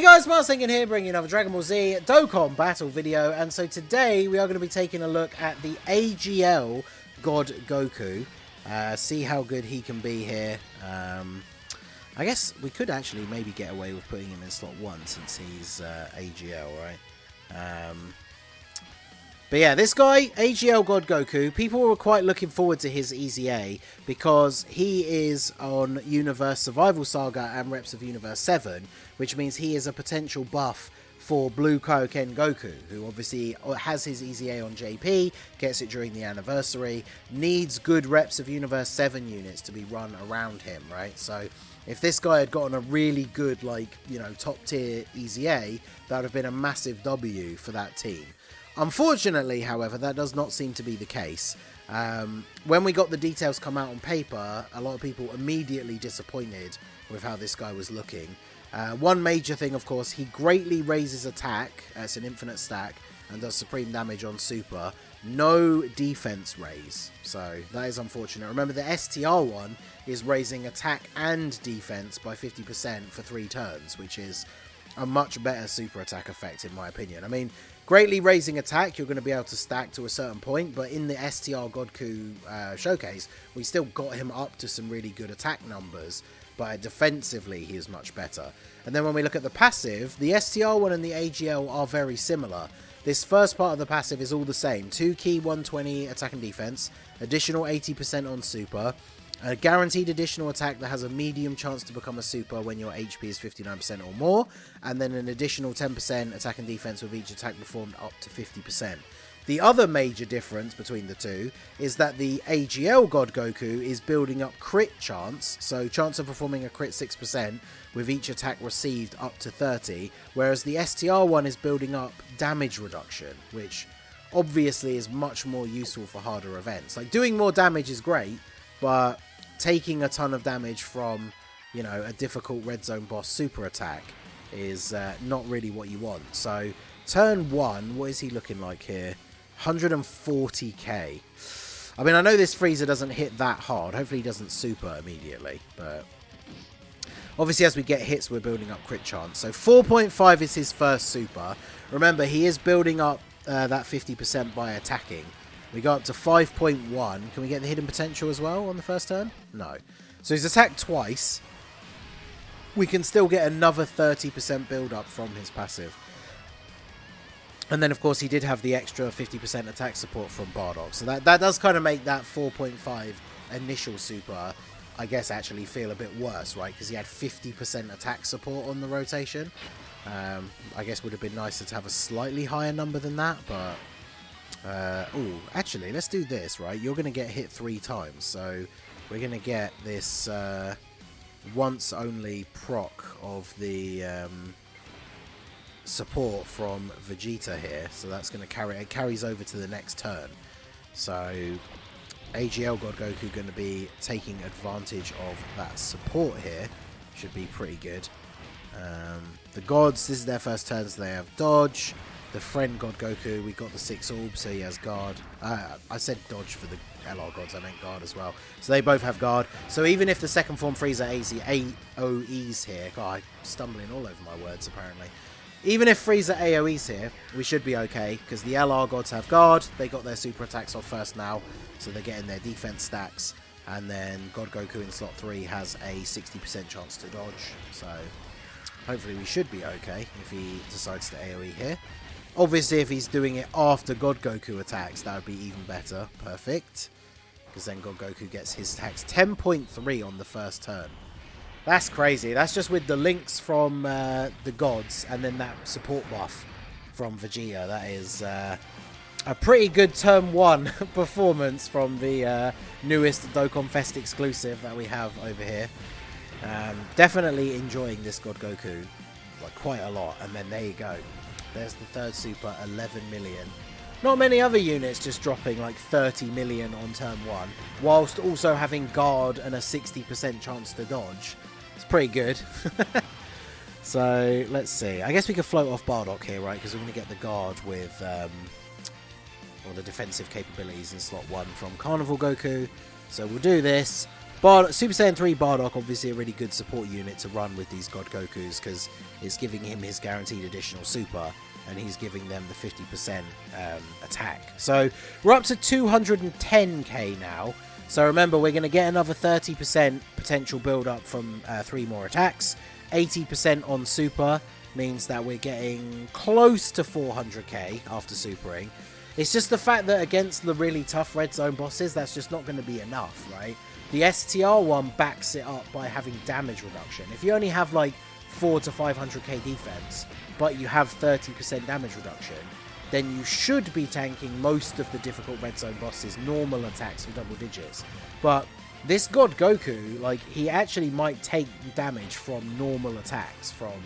guys, Mars Thinking here, bringing you another Dragon Ball Z Dokkan battle video, and so today we are going to be taking a look at the AGL God Goku, see how good he can be here. I guess we could actually maybe get away with putting him in slot 1 since he's AGL, right? But yeah, this guy, AGL God Goku, people were quite looking forward to his Easy A because he is on Universe Survival Saga and Reps of Universe 7, which means he is a potential buff for Blue Kaioken Goku, who obviously has his Easy A on JP, gets it during the anniversary, needs good Reps of Universe 7 units to be run around him, right? So if this guy had gotten a really good, like, you know, top tier Easy A, that would have been a massive W for that team. Unfortunately, however, that does not seem to be the case. When we got the details come out on paper, a lot of people immediately disappointed with how this guy was looking. One major thing, of course, he greatly raises attack, it's an infinite stack, and does supreme damage on super. No defense raise, so that is unfortunate. Remember, the STR one is raising attack and defense by 50% for 3 turns, which is a much better super attack effect in my opinion. I mean, greatly raising attack, you're going to be able to stack to a certain point, but in the STR Godku showcase, we still got him up to some really good attack numbers, but defensively he is much better. And then when we look at the passive, the STR one and the AGL are very similar. This first part of the passive is all the same. 2 key 120 attack and defense, additional 80% on super, a guaranteed additional attack that has a medium chance to become a super when your HP is 59% or more, and then an additional 10% attack and defense with each attack performed up to 50%. The other major difference between the two is that the AGL God Goku is building up crit chance, so chance of performing a crit 6% with each attack received up to 30, whereas the STR one is building up damage reduction, which obviously is much more useful for harder events. Like, doing more damage is great, but taking a ton of damage from, you know, a difficult red zone boss super attack is not really what you want. So turn 1, what is he looking like here? 140k. I mean, I know this Frieza doesn't hit that hard. Hopefully he doesn't super immediately, but obviously as we get hits we're building up crit chance. So 4.5 is his first super. Remember, he is building up that 50% by attacking. We go up to 5.1. Can we get the hidden potential as well on the first turn? No. So he's attacked twice. We can still get another 30% build up from his passive. And then, of course, he did have the extra 50% attack support from Bardock. So that does kind of make that 4.5 initial super, I guess, actually feel a bit worse, right? Because he had 50% attack support on the rotation. I guess would have been nicer to have a slightly higher number than that, but oh, actually, let's do this, right? You're going to get hit 3 times, so we're going to get this once only proc of the support from Vegeta here, so that's going to it carries over to the next turn. So AGL God Goku going to be taking advantage of that support here. Should be pretty good. The gods, this is their first turn, so they have dodge. The friend God Goku, we got the 6 orbs, so he has guard. I said dodge for the LR gods, I meant guard as well. So they both have guard. So even if the second form Frieza AOEs here, God, I'm stumbling all over my words apparently. Even if Frieza AOEs here, we should be okay, because the LR gods have guard. They got their super attacks off first now, so they're getting their defense stacks. And then God Goku in slot 3 has a 60% chance to dodge. So hopefully we should be okay if he decides to AOE here. Obviously, if he's doing it after God Goku attacks, that would be even better. Perfect. Because then God Goku gets his attacks 10.3 on the first turn. That's crazy. That's just with the links from the gods and then that support buff from Vegeta. That is a pretty good turn 1 performance from the newest Dokkan Fest exclusive that we have over here. Definitely enjoying this God Goku like quite a lot. And then there you go. There's the third super, 11 million. Not many other units just dropping like 30 million on turn 1, whilst also having guard and a 60% chance to dodge. It's pretty good. So, let's see. I guess we could float off Bardock here, right? Because we're going to get the guard with all the defensive capabilities in slot 1 from Carnival Goku. So we'll do this. Super Saiyan 3 Bardock, obviously a really good support unit to run with these God Gokus, because it's giving him his guaranteed additional super, and he's giving them the 50% attack. So we're up to 210k now. So remember, we're going to get another 30% potential build up from 3 more attacks. 80% on super means that we're getting close to 400k after supering. It's just the fact that against the really tough red zone bosses, that's just not going to be enough, right? The STR one backs it up by having damage reduction. If you only have like 4 to 500k defense, but you have 30% damage reduction, then you should be tanking most of the difficult red zone bosses' normal attacks for double digits. But this God Goku, like, he actually might take damage from normal attacks from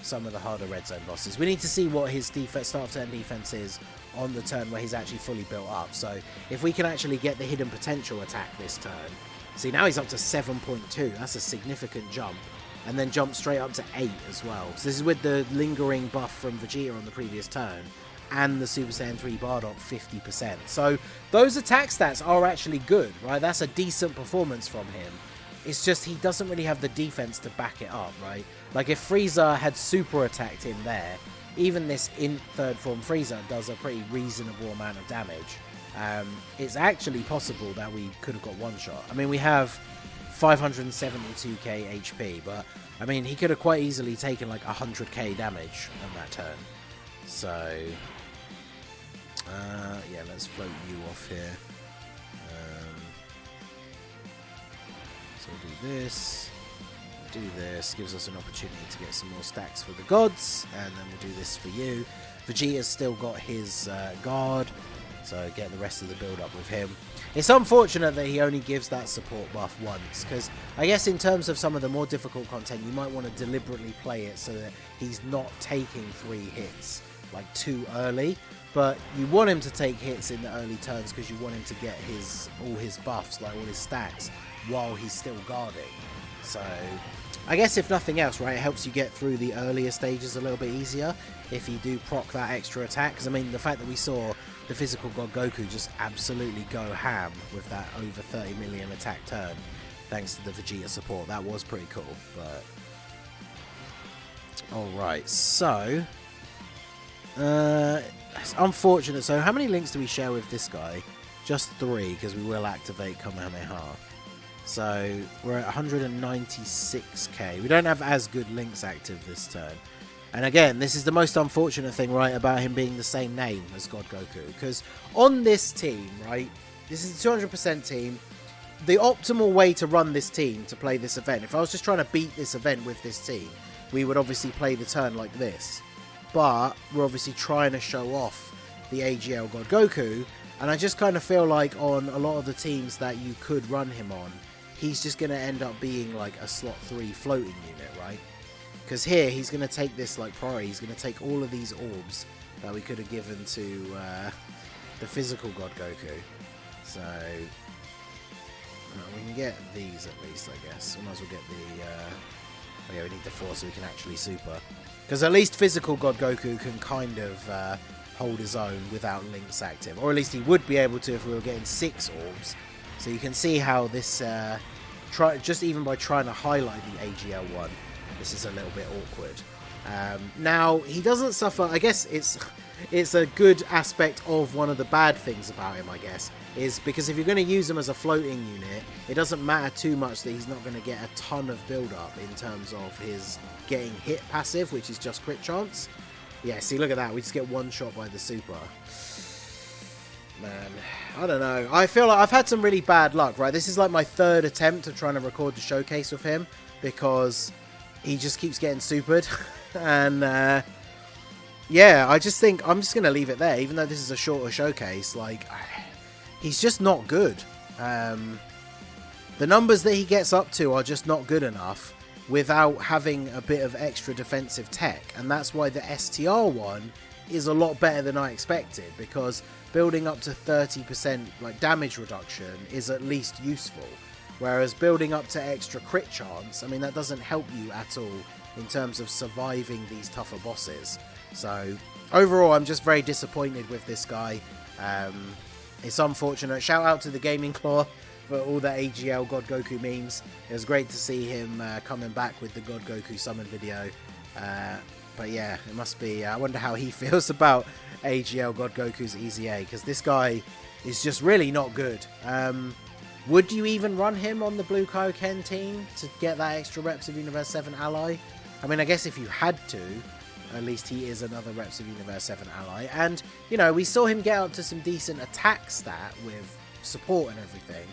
some of the harder red zone bosses. We need to see what his defense, start of turn defense is on the turn where he's actually fully built up. So if we can actually get the hidden potential attack this turn, see, now he's up to 7.2. That's a significant jump. And then jump straight up to 8 as well. So this is with the lingering buff from Vegeta on the previous turn, and the Super Saiyan 3 Bardock 50%. So those attack stats are actually good, right? That's a decent performance from him. It's just he doesn't really have the defense to back it up, right? Like if Frieza had super attacked him there, even this in third form Frieza does a pretty reasonable amount of damage. It's actually possible that we could have got one shot. I mean, we have 572k HP, but I mean, he could have quite easily taken like 100k damage on that turn. So yeah, let's float you off here. So we'll do this, gives us an opportunity to get some more stacks for the gods, and then we'll do this for you. Vegeta's still got his guard, so get the rest of the build up with him. It's unfortunate that he only gives that support buff once, because I guess in terms of some of the more difficult content, you might want to deliberately play it so that he's not taking 3 hits like too early, but you want him to take hits in the early turns because you want him to get all his buffs, like all his stacks, while he's still guarding. So I guess if nothing else, right, it helps you get through the earlier stages a little bit easier if you do proc that extra attack. Because I mean, the fact that we saw the physical God Goku just absolutely go ham with that over 30 million attack turn, thanks to the Vegeta support, that was pretty cool. But alright, so it's unfortunate. So how many links do we share with this guy? Just 3, because we will activate Kamehameha. So we're at 196k. We don't have as good links active this turn. And again, this is the most unfortunate thing, right, about him being the same name as God Goku. Because on this team, right, this is a 200% team. The optimal way to run this team, to play this event, if I was just trying to beat this event with this team, we would obviously play the turn like this. But we're obviously trying to show off the AGL God Goku. And I just kind of feel like on a lot of the teams that you could run him on, he's just going to end up being like a slot 3 floating unit, right? Because here, he's going to take this like priority. He's going to take all of these orbs that we could have given to the physical God Goku. So we can get these at least, I guess. We might as well get the... oh yeah, we need the 4 so we can actually super. Because at least physical God Goku can kind of hold his own without links active. Or at least he would be able to if we were getting 6 orbs. So you can see how this, just even by trying to highlight the AGL one, this is a little bit awkward. Now, he doesn't suffer, I guess it's a good aspect of one of the bad things about him, I guess, is because if you're going to use him as a floating unit, it doesn't matter too much that he's not going to get a ton of build-up in terms of his getting hit passive, which is just crit chance. Yeah, see, look at that, we just get one shot by the super. Man, I don't know. I feel like I've had some really bad luck, right? This is like my 3rd attempt of trying to record the showcase with him because he just keeps getting supered. And, yeah, I just think I'm just going to leave it there. Even though this is a shorter showcase, like, he's just not good. The numbers that he gets up to are just not good enough without having a bit of extra defensive tech. And that's why the STR one is a lot better than I expected, because building up to 30% like damage reduction is at least useful, whereas building up to extra crit chance, I mean, that doesn't help you at all in terms of surviving these tougher bosses. So overall, I'm just very disappointed with this guy. It's unfortunate. Shout out to the Gaming Claw for all the AGL God Goku memes. It was great to see him coming back with the God Goku summon video. But yeah, it must be... I wonder how he feels about AGL God Goku's EZA, because this guy is just really not good. Would you even run him on the Blue Kaioken team to get that extra Reps of Universe 7 ally? I mean, I guess if you had to, at least he is another Reps of Universe 7 ally. And, you know, we saw him get up to some decent attack stat with support and everything,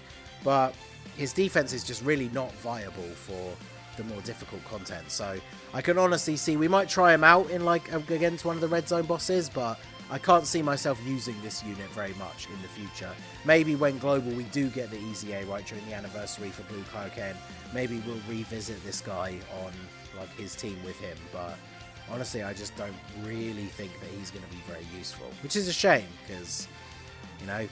but his defense is just really not viable for the more difficult content. So I can honestly see we might try him out in like against one of the red zone bosses, but I can't see myself using this unit very much in the future. Maybe when Global we do get the EZA right during the anniversary for Blue Kaioken, maybe we'll revisit this guy on like his team with him, but honestly I just don't really think that he's going to be very useful, which is a shame because, you know, it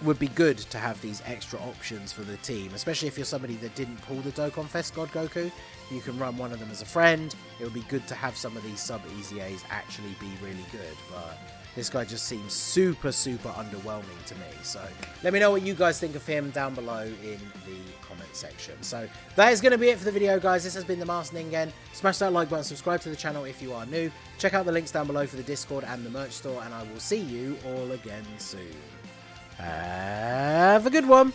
would be good to have these extra options for the team, especially if you're somebody that didn't pull the Dokkan Fest God Goku. You can run one of them as a friend. It would be good to have some of these sub EZAs actually be really good, but this guy just seems super underwhelming to me. So let me know what you guys think of him down below in the comment section. So that is going to be it for the video, guys. This has been the Masked Ningen. Smash that like button, subscribe to the channel if you are new. Check out the links down below for the Discord and the merch store, and I will see you all again soon. Have a good one.